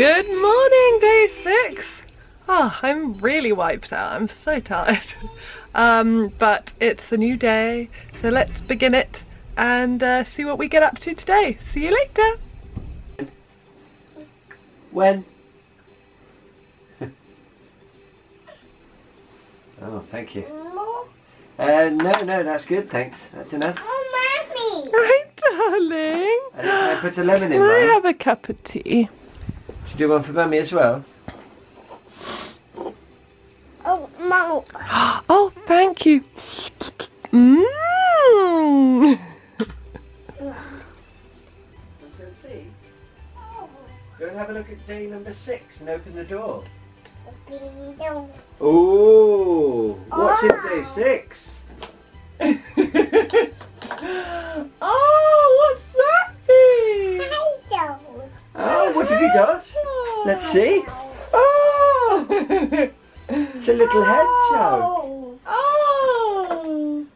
Good morning, day 6. Oh, I'm really wiped out. I'm so tired. But it's a new day, so let's begin it and see what we get up to today. See you later. When? Oh, thank you. No, that's good, thanks. That's enough. Oh, Mommy! Right, darling. And I put a lemon in Can I mine. have a cup of tea? Should you do one for Mummy as well? Oh, Mom. Oh, thank you. Mmm. Let's see. Go and have a look at day number 6 and open the door. Oh, what's in day 6? Oh, what's that thing? Oh, what have you got? Let's see. Oh, it's a little hedgehog. Oh.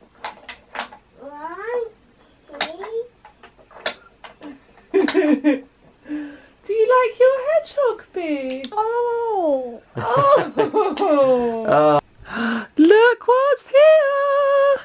Do you like your hedgehog, babe? Oh. Oh. Look what's here!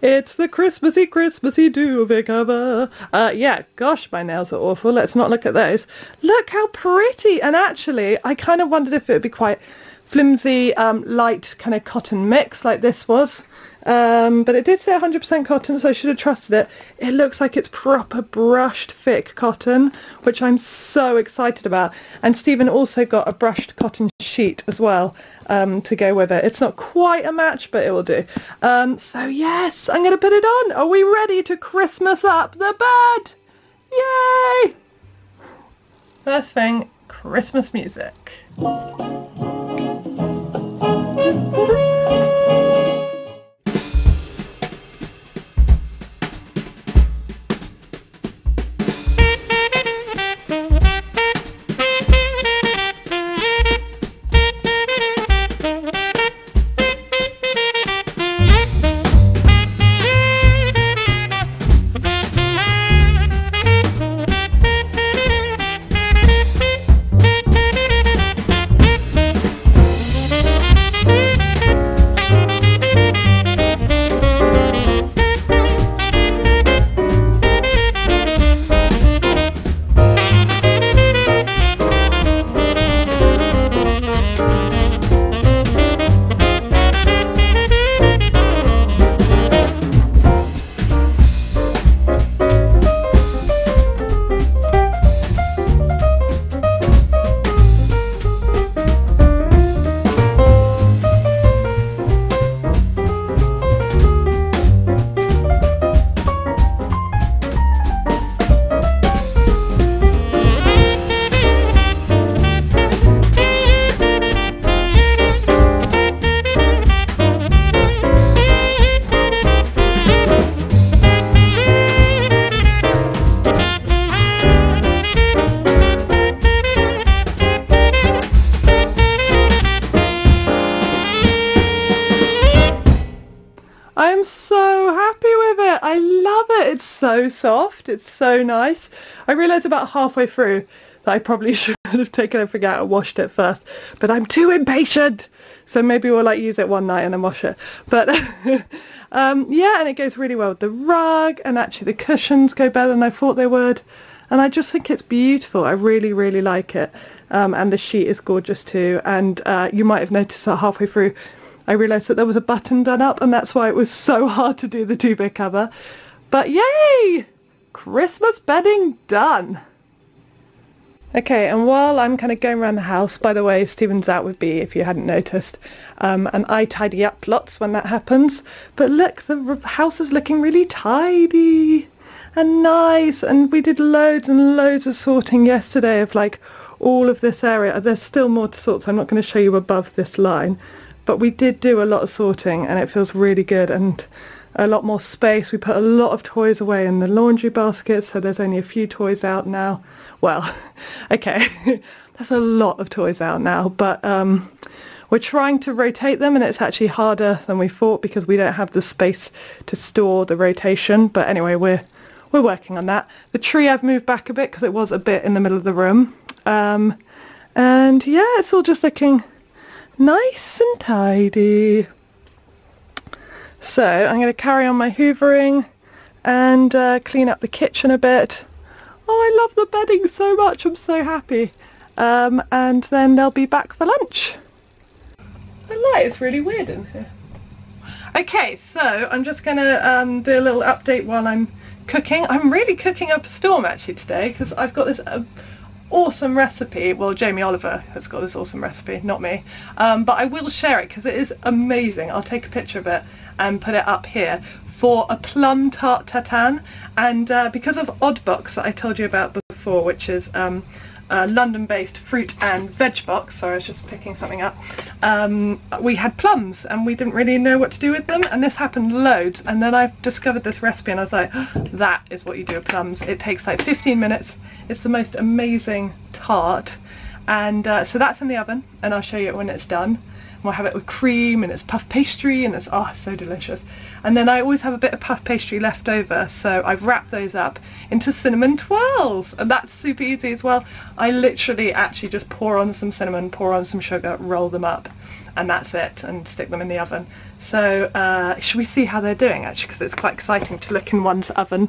It's the Christmassy duvet cover. Yeah, gosh, my nails are awful. Let's not look at those. Look how pretty. And actually, I kind of wondered if it would be quite flimsy, light kind of cotton mix like this was. But it did say 100% cotton, so I should have trusted it. It looks like it's proper brushed thick cotton, which I'm so excited about. And Stephen also got a brushed cotton sheet as well to go with it. It's not quite a match, but it will do. So yes, I'm going to put it on. Are we ready to Christmas up the bed? Yay! First thing, Christmas music. I'm so happy with it. I love it. It's so soft. It's so nice. I realised about halfway through that I probably should have taken everything out and washed it first, but I'm too impatient. So maybe we'll use it one night and then wash it. But yeah, and it goes really well with the rug, and actually the cushions go better than I thought they would. And I just think it's beautiful. I really, really like it. And the sheet is gorgeous too. And you might have noticed that halfway through I realised that there was a button done up, and that's why it was so hard to do the duvet cover. But yay! Christmas bedding done! Okay, and while I'm kind of going around the house, by the way, Stephen's out with Bea if you hadn't noticed, and I tidy up lots when that happens. But look, the house is looking really tidy and nice, and we did loads and loads of sorting yesterday of like all of this area. There's still more to sort, so I'm not going to show you above this line. But we did do a lot of sorting, and it feels really good, and a lot more space. We put a lot of toys away in the laundry basket, so there's only a few toys out now. Well, okay, there's a lot of toys out now, but we're trying to rotate them, and it's actually harder than we thought because we don't have the space to store the rotation. But anyway, we're working on that. The tree I've moved back a bit because it was a bit in the middle of the room. And yeah, it's all just looking nice and tidy. So I'm going to carry on my hoovering and clean up the kitchen a bit. Oh, I love the bedding so much, I'm so happy. And then they'll be back for lunch. The light is really weird in here. Okay, so I'm just going to do a little update while I'm cooking. I'm really cooking up a storm actually today because I've got this awesome recipe. Well, Jamie Oliver has got this awesome recipe, not me. But I will share it because it is amazing. I'll take a picture of it and put it up here for a plum tart tatin. And because of Oddbox that I told you about before, which is a London-based fruit and veg box, sorry I was just picking something up, we had plums and we didn't really know what to do with them, and this happened loads, and then I discovered this recipe and I was like, that is what you do with plums. It takes like 15 minutes. It's the most amazing tart, and so that's in the oven and I'll show you it when it's done. We'll have it with cream and it's puff pastry and it's so delicious. And then I always have a bit of puff pastry left over, so I've wrapped those up into cinnamon twirls, and that's super easy as well. I literally actually just pour on some cinnamon, pour on some sugar, roll them up, and that's it, and stick them in the oven. So should we see how they're doing actually, because it's quite exciting to look in one's oven.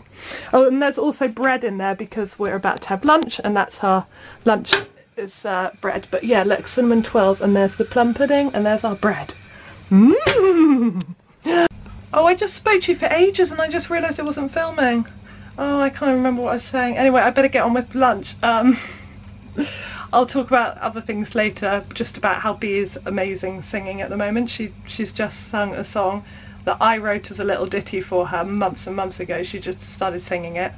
Oh, and there's also bread in there because we're about to have lunch, and that's our lunch is bread. But yeah, look, cinnamon twirls, and there's the plum pudding, and there's our bread. Mmm. Oh, I just spoke to you for ages and I just realised it wasn't filming. Oh, I can't remember what I was saying. Anyway, I better get on with lunch. I'll talk about other things later, just about how Bea is amazing singing at the moment. She's just sung a song that I wrote as a little ditty for her months and months ago. She just started singing it.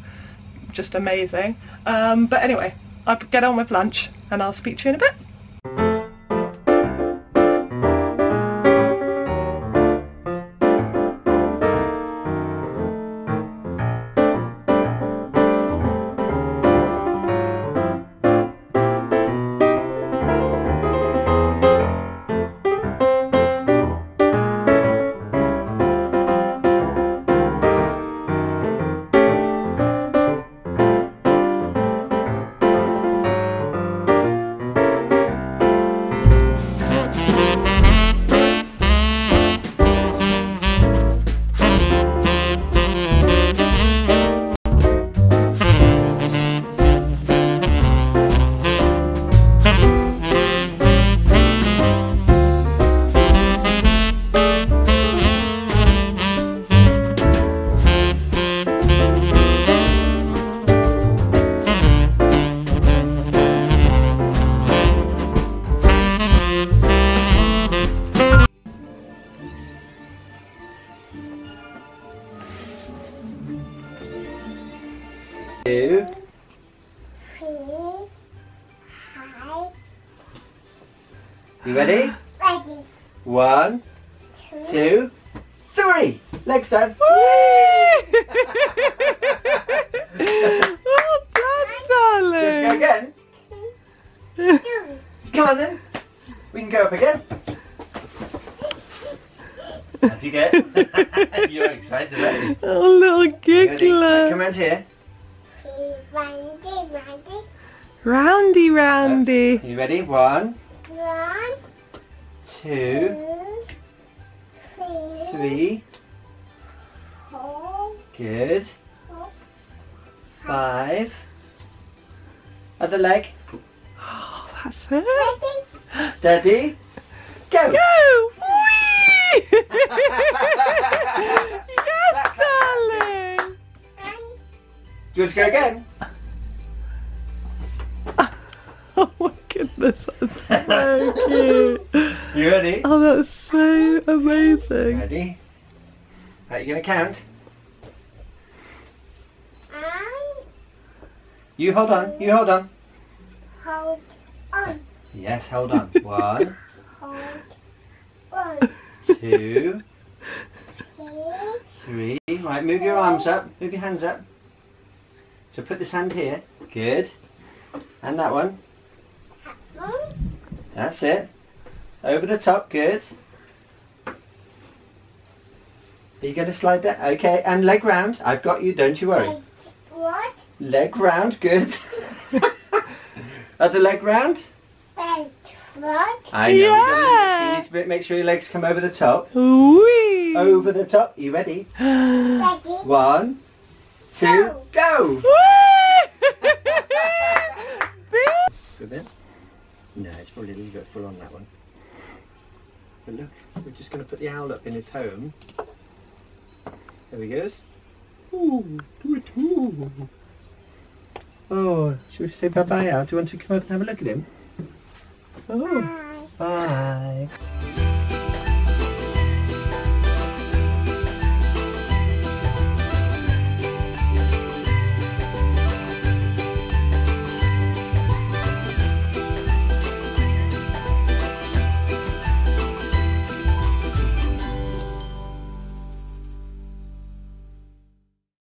Just amazing. But anyway, I'll get on with lunch and I'll speak to you in a bit. Two. You ready? Ready. 1, 2, 3. Legs down. Well done, Let's go darling. again. Come on then. We can go up again. Off you go. You're excited, aren't you? Oh, little Ready? Right, giggler. come round here. Roundy, roundy. You ready? 1, 1, 2, 3. 4, Good. 5. Other leg. Oh, that's it. Steady. Go. Go! Whee! Yes, darling. Do you want to go again? Oh my goodness, that's so cute. You ready? Oh, that's so amazing. Ready? Right, you're going to count. You hold on. You hold on. hold on, Yes, hold on. 1, hold on, 2, 3. Right, move your arms up. Move your hands up. So put this hand here. Good. And that one. That's it. Over the top. Good. Are you going to slide that? Okay. And leg round. I've got you. Don't you worry. what? Leg round. Good. Other leg round. Wait, what? I know. Yeah. So you need to make sure your legs come over the top. Whee! Over the top. You ready? Ready? 1, 2, go! Good bit? No, it's probably a little bit full on that one. But look, we're just going to put the owl up in his home. There he goes. Ooh, do it. Ooh. Oh, should we say bye-bye, Owl? Do you want to come over and have a look at him? Oh, Bye. bye.